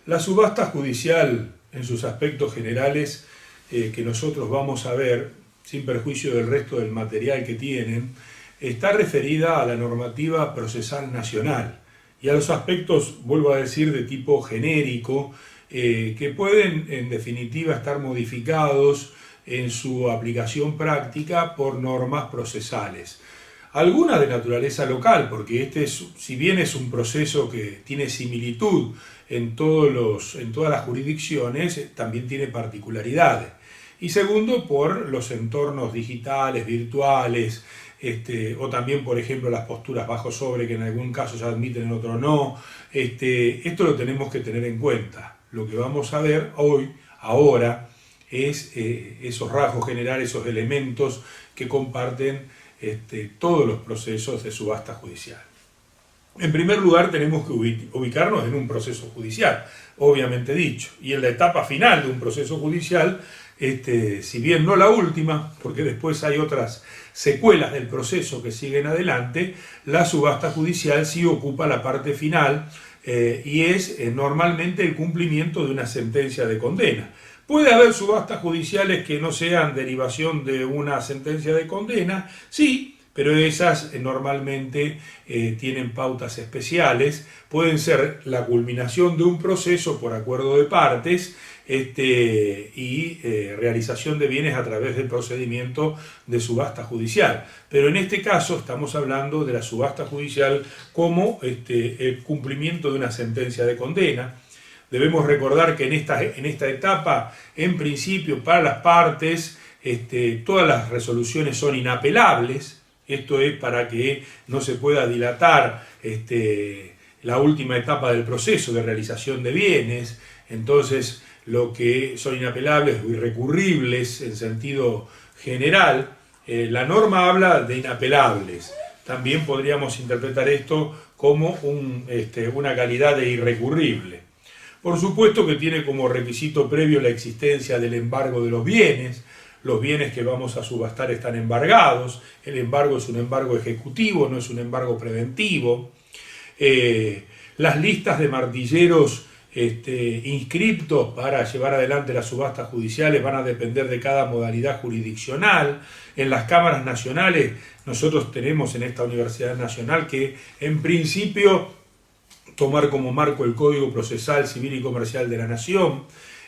La subasta judicial, en sus aspectos generales, que nosotros vamos a ver, sin perjuicio del resto del material que tienen, está referida a la normativa procesal nacional y a los aspectos, vuelvo a decir, de tipo genérico, que pueden en definitiva estar modificados en su aplicación práctica por normas procesales. Algunas de naturaleza local, porque si bien es un proceso que tiene similitud en todas las jurisdicciones, también tiene particularidades. Y segundo, por los entornos digitales, virtuales, o también, por ejemplo, las posturas bajo sobre, que en algún caso se admiten, en otro no. Esto lo tenemos que tener en cuenta. Lo que vamos a ver ahora, es esos rasgos generales, esos elementos que comparten todos los procesos de subasta judicial. En primer lugar, tenemos que ubicarnos en un proceso judicial, obviamente dicho, y en la etapa final de un proceso judicial, si bien no la última, porque después hay otras secuelas del proceso que siguen adelante, la subasta judicial sí ocupa la parte final y es normalmente el cumplimiento de una sentencia de condena. ¿Puede haber subastas judiciales que no sean derivación de una sentencia de condena? Sí, pero esas normalmente tienen pautas especiales, pueden ser la culminación de un proceso por acuerdo de partes y realización de bienes a través del procedimiento de subasta judicial. Pero en este caso estamos hablando de la subasta judicial como el cumplimiento de una sentencia de condena. Debemos recordar que en esta etapa, en principio, para las partes, todas las resoluciones son inapelables. Esto es para que no se pueda dilatar la última etapa del proceso de realización de bienes. Entonces, lo que son inapelables o irrecurribles en sentido general, la norma habla de inapelables. También podríamos interpretar esto como una calidad de irrecurrible. Por supuesto que tiene como requisito previo la existencia del embargo de los bienes que vamos a subastar están embargados, el embargo es un embargo ejecutivo, no es un embargo preventivo. Las listas de martilleros inscriptos para llevar adelante las subastas judiciales van a depender de cada modalidad jurisdiccional. En las cámaras nacionales, nosotros tenemos en esta Universidad Nacional que en principio tomar como marco el Código Procesal Civil y Comercial de la Nación.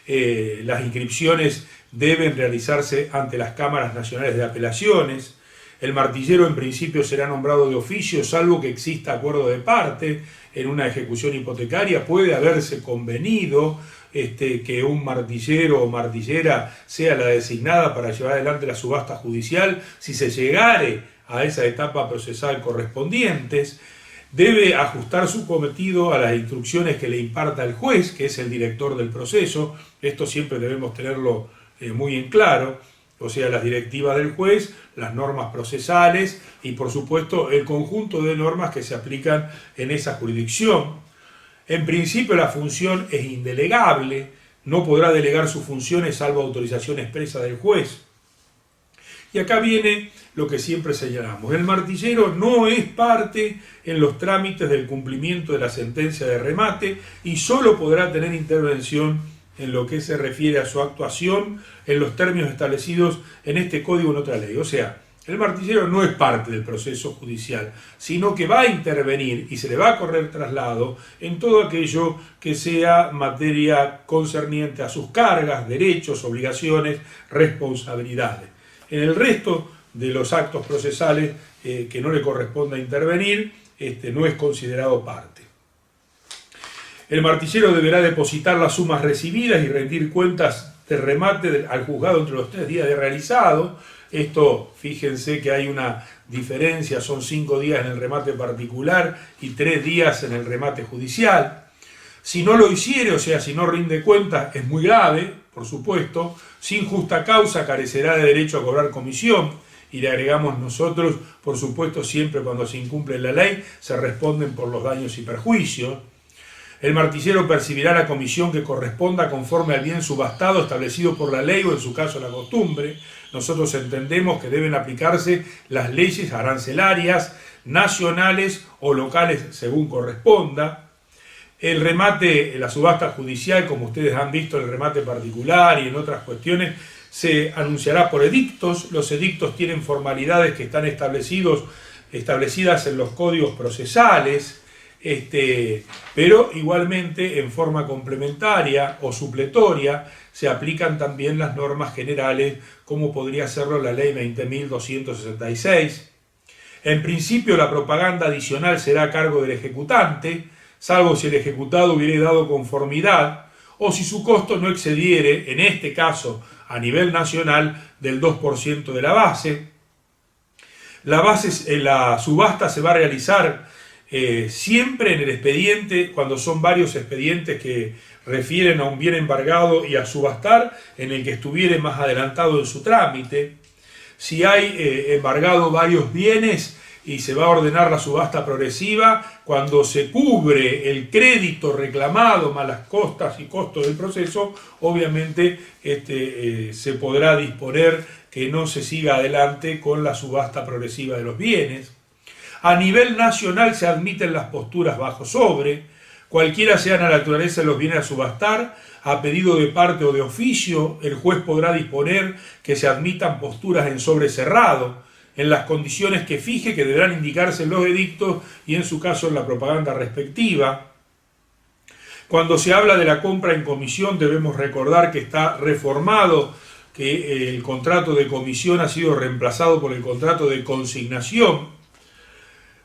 Las inscripciones deben realizarse ante las cámaras nacionales de apelaciones. El martillero en principio será nombrado de oficio, salvo que exista acuerdo de parte. En una ejecución hipotecaria puede haberse convenido que un martillero o martillera sea la designada para llevar adelante la subasta judicial si se llegare a esa etapa procesal correspondientes. Debe ajustar su cometido a las instrucciones que le imparta el juez, que es el director del proceso. Esto siempre debemos tenerlo muy en claro, o sea, las directivas del juez, las normas procesales y, por supuesto, el conjunto de normas que se aplican en esa jurisdicción. En principio, la función es indelegable, no podrá delegar sus funciones salvo autorización expresa del juez. Y acá viene lo que siempre señalamos. El martillero no es parte en los trámites del cumplimiento de la sentencia de remate y solo podrá tener intervención en lo que se refiere a su actuación en los términos establecidos en este código o en otra ley. O sea, el martillero no es parte del proceso judicial, sino que va a intervenir y se le va a correr traslado en todo aquello que sea materia concerniente a sus cargas, derechos, obligaciones, responsabilidades. En el resto de los actos procesales que no le corresponda intervenir, no es considerado parte. El martillero deberá depositar las sumas recibidas y rendir cuentas de remate al juzgado entre los 3 días de realizado. Esto, fíjense que hay una diferencia, son 5 días en el remate particular y 3 días en el remate judicial. Si no lo hiciere, o sea, si no rinde cuentas, es muy grave, por supuesto. Sin justa causa carecerá de derecho a cobrar comisión. Y le agregamos nosotros, por supuesto, siempre cuando se incumple la ley, se responden por los daños y perjuicios. El martillero percibirá la comisión que corresponda conforme al bien subastado establecido por la ley o en su caso la costumbre. Nosotros entendemos que deben aplicarse las leyes arancelarias, nacionales o locales según corresponda. El remate, la subasta judicial, como ustedes han visto, el remate particular y en otras cuestiones, se anunciará por edictos. Los edictos tienen formalidades que están establecidas en los códigos procesales, pero igualmente en forma complementaria o supletoria se aplican también las normas generales, como podría hacerlo la ley 20.266. En principio, la propaganda adicional será a cargo del ejecutante, salvo si el ejecutado hubiere dado conformidad o si su costo no excediere, en este caso a nivel nacional, del 2% de la base. La subasta se va a realizar siempre en el expediente, cuando son varios expedientes que refieren a un bien embargado y a subastar, en el que estuviere más adelantado en su trámite. Si hay embargado varios bienes y se va a ordenar la subasta progresiva, cuando se cubre el crédito reclamado más las costas y costos del proceso, obviamente se podrá disponer que no se siga adelante con la subasta progresiva de los bienes. A nivel nacional se admiten las posturas bajo sobre, cualquiera sea la naturaleza de los bienes a subastar, a pedido de parte o de oficio, el juez podrá disponer que se admitan posturas en sobre cerrado, en las condiciones que fije, que deberán indicarse en los edictos y en su caso en la propaganda respectiva. Cuando se habla de la compra en comisión, debemos recordar que está reformado, que el contrato de comisión ha sido reemplazado por el contrato de consignación.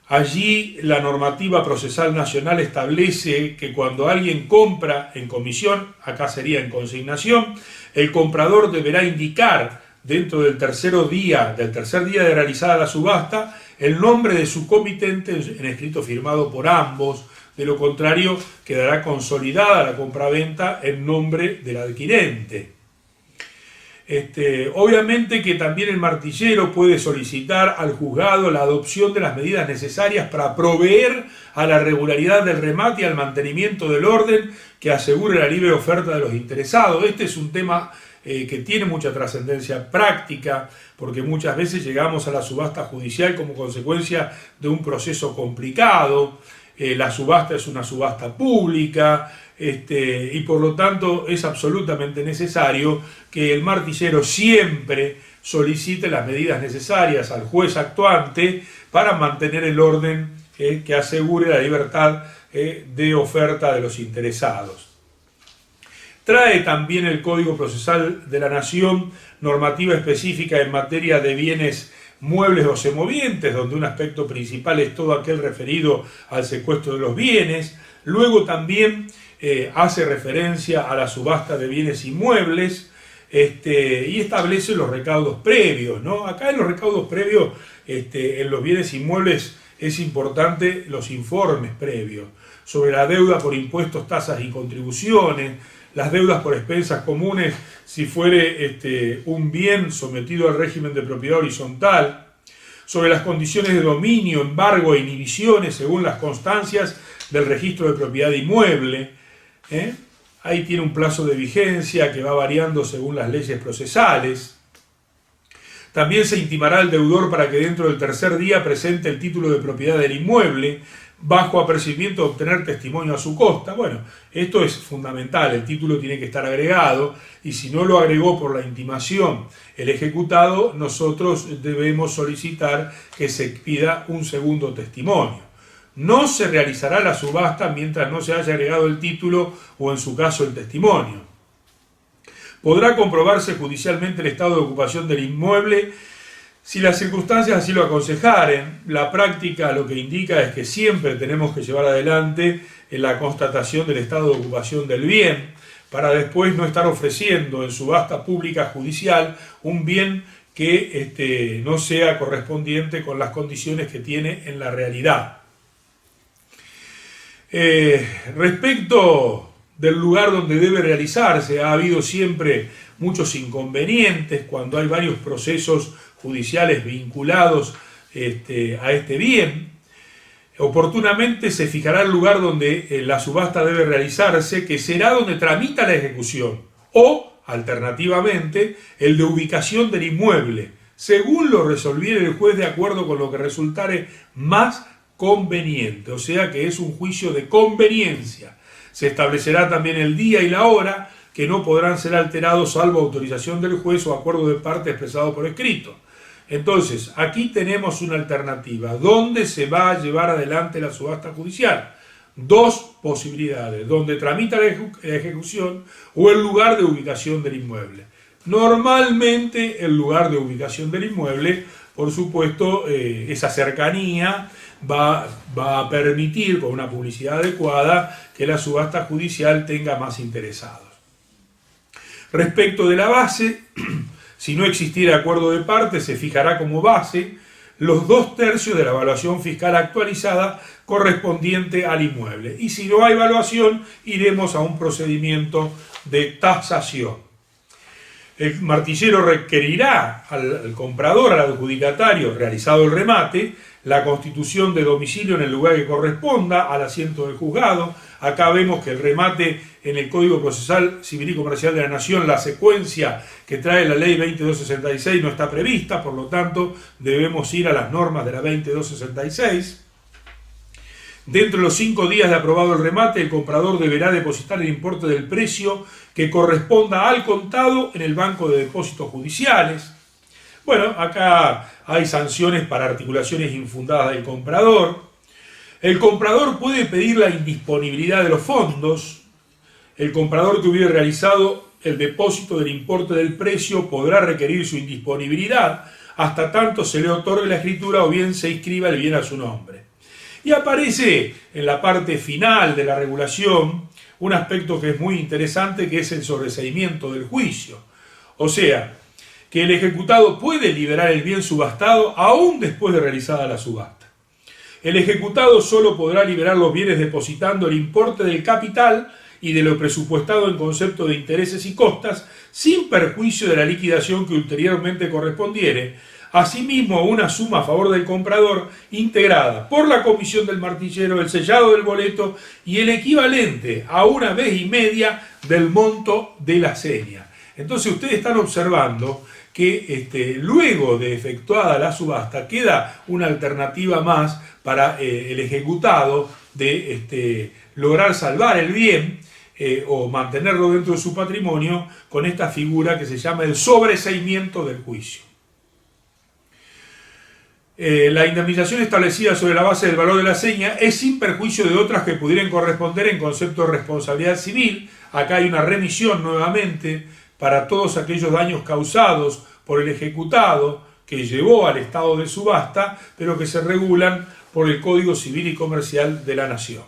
Allí la normativa procesal nacional establece que cuando alguien compra en comisión, acá sería en consignación, el comprador deberá indicar dentro del tercer día de realizada la subasta el nombre de su comitente en escrito firmado por ambos. De lo contrario, quedará consolidada la compraventa en nombre del adquirente. Obviamente que también el martillero puede solicitar al juzgado la adopción de las medidas necesarias para proveer a la regularidad del remate y al mantenimiento del orden que asegure la libre oferta de los interesados. Este es un tema que tiene mucha trascendencia práctica, porque muchas veces llegamos a la subasta judicial como consecuencia de un proceso complicado. La subasta es una subasta pública, y por lo tanto es absolutamente necesario que el martillero siempre solicite las medidas necesarias al juez actuante para mantener el orden que asegure la libertad de oferta de los interesados. Trae también el Código Procesal de la Nación normativa específica en materia de bienes muebles o semovientes, donde un aspecto principal es todo aquel referido al secuestro de los bienes. Luego también hace referencia a la subasta de bienes inmuebles y establece los recaudos previos, ¿no? Acá en los recaudos previos, en los bienes inmuebles, es importante los informes previos sobre la deuda por impuestos, tasas y contribuciones, las deudas por expensas comunes si fuere un bien sometido al régimen de propiedad horizontal, sobre las condiciones de dominio, embargo e inhibiciones según las constancias del registro de propiedad inmueble. Ahí tiene un plazo de vigencia que va variando según las leyes procesales. También se intimará al deudor para que dentro del tercer día presente el título de propiedad del inmueble, bajo apercibimiento de obtener testimonio a su costa. Bueno, esto es fundamental, el título tiene que estar agregado y si no lo agregó por la intimación el ejecutado, nosotros debemos solicitar que se pida un segundo testimonio. No se realizará la subasta mientras no se haya agregado el título o en su caso el testimonio. Podrá comprobarse judicialmente el estado de ocupación del inmueble si las circunstancias así lo aconsejaren. La práctica lo que indica es que siempre tenemos que llevar adelante la constatación del estado de ocupación del bien para después no estar ofreciendo en subasta pública judicial un bien que no sea correspondiente con las condiciones que tiene en la realidad. Respecto del lugar donde debe realizarse, ha habido siempre muchos inconvenientes cuando hay varios procesos judiciales vinculados a este bien. Oportunamente se fijará el lugar donde la subasta debe realizarse, que será donde tramita la ejecución, o, alternativamente, el de ubicación del inmueble, según lo resolviere el juez de acuerdo con lo que resultare más conveniente, o sea que es un juicio de conveniencia. Se establecerá también el día y la hora, que no podrán ser alterados salvo autorización del juez o acuerdo de parte expresado por escrito. Entonces, aquí tenemos una alternativa. ¿Dónde se va a llevar adelante la subasta judicial? Dos posibilidades: donde tramita la ejecución o el lugar de ubicación del inmueble. Normalmente el lugar de ubicación del inmueble, por supuesto, esa cercanía va a permitir, con una publicidad adecuada, que la subasta judicial tenga más interesados. Respecto de la base, si no existiera acuerdo de parte, se fijará como base los 2/3 de la evaluación fiscal actualizada correspondiente al inmueble. Y si no hay evaluación, iremos a un procedimiento de tasación. El martillero requerirá al comprador, al adjudicatario, realizado el remate, la constitución de domicilio en el lugar que corresponda al asiento del juzgado. Acá vemos que el remate en el Código Procesal Civil y Comercial de la Nación, la secuencia que trae la Ley 2266 no está prevista, por lo tanto debemos ir a las normas de la 2266. Dentro de los 5 días de aprobado el remate, el comprador deberá depositar el importe del precio que corresponda al contado en el banco de depósitos judiciales. Bueno, acá hay sanciones para articulaciones infundadas del comprador. El comprador puede pedir la indisponibilidad de los fondos. El comprador que hubiere realizado el depósito del importe del precio podrá requerir su indisponibilidad hasta tanto se le otorgue la escritura o bien se inscriba el bien a su nombre. Y aparece en la parte final de la regulación un aspecto que es muy interesante, que es el sobreseimiento del juicio. O sea, que el ejecutado puede liberar el bien subastado aún después de realizada la subasta. El ejecutado solo podrá liberar los bienes depositando el importe del capital y de lo presupuestado en concepto de intereses y costas, sin perjuicio de la liquidación que ulteriormente correspondiere. Asimismo, una suma a favor del comprador integrada por la comisión del martillero, el sellado del boleto y el equivalente a 1,5 veces del monto de la seña. Entonces ustedes están observando que luego de efectuada la subasta queda una alternativa más para el ejecutado de lograr salvar el bien o mantenerlo dentro de su patrimonio con esta figura que se llama el sobreseimiento del juicio. La indemnización establecida sobre la base del valor de la seña es sin perjuicio de otras que pudieran corresponder en concepto de responsabilidad civil. Acá hay una remisión nuevamente para todos aquellos daños causados por el ejecutado que llevó al estado de subasta, pero que se regulan por el Código Civil y Comercial de la Nación.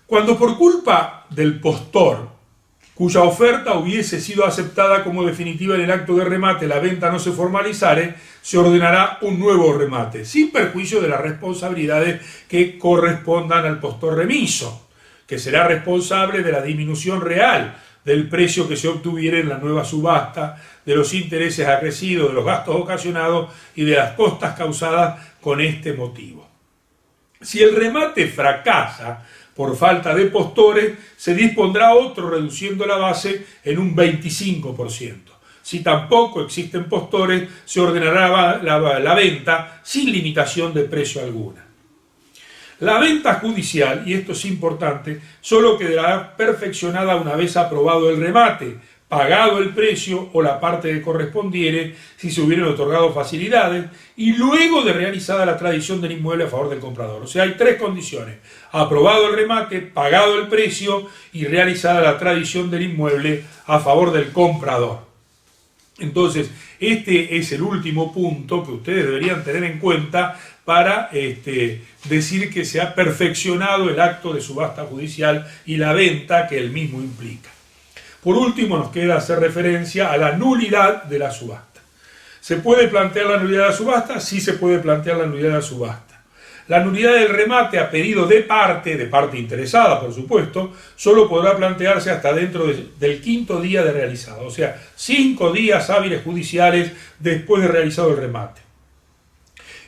Cuando por culpa del postor, cuya oferta hubiese sido aceptada como definitiva en el acto de remate, la venta no se formalizare, se ordenará un nuevo remate, sin perjuicio de las responsabilidades que correspondan al postor remiso, que será responsable de la disminución real del precio que se obtuviera en la nueva subasta, de los intereses acrecidos, de los gastos ocasionados y de las costas causadas con este motivo. Si el remate fracasa por falta de postores, se dispondrá otro reduciendo la base en un 25%. Si tampoco existen postores, se ordenará la venta sin limitación de precio alguna. La venta judicial, y esto es importante, solo quedará perfeccionada una vez aprobado el remate, pagado el precio o la parte que correspondiere, si se hubieran otorgado facilidades, y luego de realizada la tradición del inmueble a favor del comprador. O sea, hay 3 condiciones: aprobado el remate, pagado el precio y realizada la tradición del inmueble a favor del comprador. Entonces, este es el último punto que ustedes deberían tener en cuenta para decir que se ha perfeccionado el acto de subasta judicial y la venta que el mismo implica. Por último, nos queda hacer referencia a la nulidad de la subasta. ¿Se puede plantear la nulidad de la subasta? Sí, se puede plantear la nulidad de la subasta. La nulidad del remate a pedido de parte interesada, por supuesto, solo podrá plantearse hasta dentro del 5.º día de realizado, o sea, 5 días hábiles judiciales después de realizado el remate.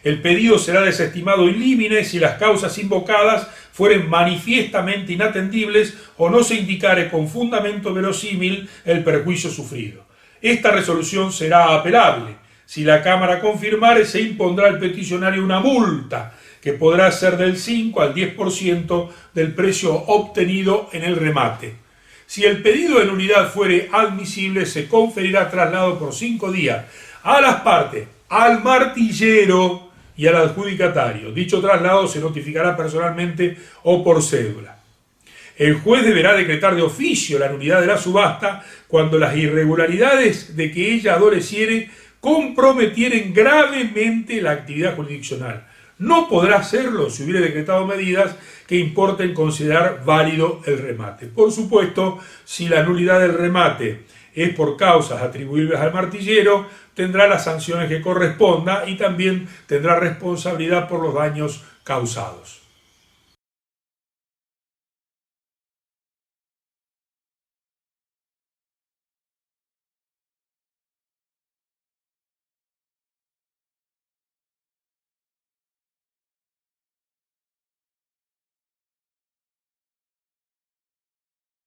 El pedido será desestimado in limine si las causas invocadas fueren manifiestamente inatendibles o no se indicare con fundamento verosímil el perjuicio sufrido. Esta resolución será apelable. Si la Cámara confirmare, se impondrá al peticionario una multa que podrá ser del 5 al 10% del precio obtenido en el remate. Si el pedido de nulidad fuere admisible, se conferirá traslado por 5 días a las partes, al martillero y al adjudicatario. Dicho traslado se notificará personalmente o por cédula. El juez deberá decretar de oficio la nulidad de la subasta cuando las irregularidades de que ella adoleciere comprometieren gravemente la actividad jurisdiccional. No podrá hacerlo si hubiere decretado medidas que importen considerar válido el remate. Por supuesto, si la nulidad del remate es por causas atribuibles al martillero, tendrá las sanciones que corresponda y también tendrá responsabilidad por los daños causados.